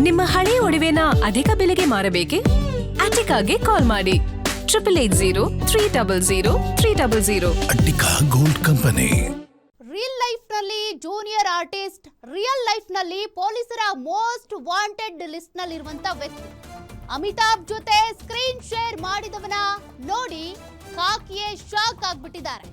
ನಿಮ್ಮ ಹಳೆಯ ಒಡವೆನ ಅಧಿಕ ಬೆಲೆಗೆ ಮಾರಬೇಕೆ? ಅಟಿಕಾಗೆ ಕಾಲ್ ಮಾಡಿ 8803000300. Attica gold company. Real life ನಲ್ಲಿ ಜೂನಿಯರ್ ಆರ್ಟಿಸ್ಟ್, ರಿಯಲ್ ಲೈಫ್ ನಲ್ಲಿ ಪೊಲೀಸರ ಮೋಸ್ಟ್ ವಾಂಟೆಡ್ ಲಿಸ್ಟ್ ನಲ್ಲಿ ಇರುವಂತ ವ್ಯಕ್ತಿ ಅಮಿತಾಬ್ ಜೊತೆ ಸ್ಕ್ರೀನ್ ಶೇರ್ ಮಾಡಿದವನ ನೋಡಿ ಖಾಕಿಯೇ ಶಾಕ್ ಆಗ್ಬಿಟ್ಟಿದ್ದಾರೆ.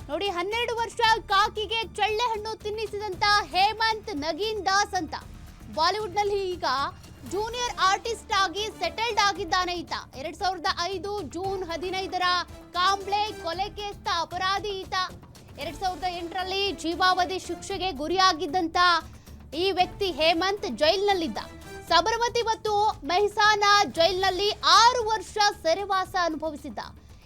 ನೋಡಿ, 12 ವರ್ಷ ಕಾಕಿಗೆ ಚಳ್ಳೆ ಹಣ್ಣು ತಿನ್ನಿಸಿದಂತ ಹೇಮಂತ್ ನಗೀನ್ ದಾಸ್ ಅಂತ ಬಾಲಿವುಡ್ ನಲ್ಲಿ ಈಗ ಜೂನಿಯರ್ ಆರ್ಟಿಸ್ಟ್ ಆಗಿ ಸೆಟಲ್ಡ್ ಆಗಿದ್ದಾನೆ ಈತ. 2005 ಜೂನ್ 15ರ ಕಾಂಬ್ಳೆ ಕೊಲೆ ಕೇಸ್ನ ಅಪರಾಧಿ ಈತ. 2008ರಲ್ಲಿ ಜೀವಾವಧಿ ಶಿಕ್ಷೆಗೆ ಗುರಿಯಾಗಿದ್ದಂತ ಈ ವ್ಯಕ್ತಿ ಹೇಮಂತ್ ಜೈಲ್ನಲ್ಲಿದ್ದ. ಸಬರಮತಿ ಮತ್ತು ಮೆಹಸಾನಾ ಜೈಲ್ನಲ್ಲಿ 6 ವರ್ಷ ಸೆರೆವಾಸ ಅನುಭವಿಸಿದ್ದ.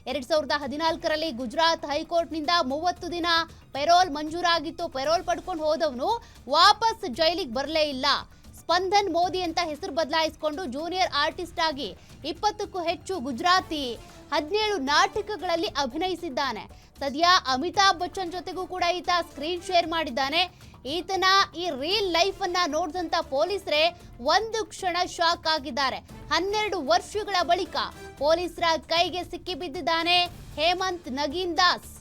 2014ರಲ್ಲಿ ಗುಜರಾತ್ ಹೈಕೋರ್ಟ್ನಿಂದ 30 ದಿನ ಪೆರೋಲ್ ಮಂಜೂರಾಗಿತ್ತು. ಪೆರೋಲ್ ಪಡ್ಕೊಂಡು ಹೋದವನು ವಾಪಸ್ ಜೈಲಿಗೆ ಬರಲೇ ಇಲ್ಲ. ಸ್ಪಂದನ್ ಮೋದಿ ಅಂತ ಹೆಸರು ಬದಲಾಯಿಸಿಕೊಂಡು ಜೂನಿಯರ್ ಆರ್ಟಿಸ್ಟ್ ಆಗಿ 20ಕ್ಕೂ ಹೆಚ್ಚು ಗುಜರಾತಿ 17 ನಾಟಕಗಳಲ್ಲಿ ಅಭಿನಯಿಸಿದ್ದಾನೆ. ಸದ್ಯ ಅಮಿತಾಬ್ ಬಚ್ಚನ್ ಜೊತೆಗೂ ಕೂಡ ಈತ ಸ್ಕ್ರೀನ್ ಶೇರ್ ಮಾಡಿದ್ದಾನೆ. ಈತನ ಈ ರಿಯಲ್ ಲೈಫ್ ಅನ್ನ ನೋಡಿದಂತ ಪೊಲೀಸರೇ ಒಂದು ಕ್ಷಣ ಶಾಕ್ ಆಗಿದ್ದಾರೆ. 12 ವರ್ಷಗಳ ಬಳಿಕ ಪೊಲೀಸರ ಕೈಗೆ ಸಿಕ್ಕಿ ಬಿದ್ದಿದ್ದಾನೆ ಹೇಮಂತ್ ನಗೀನ್ ದಾಸ್.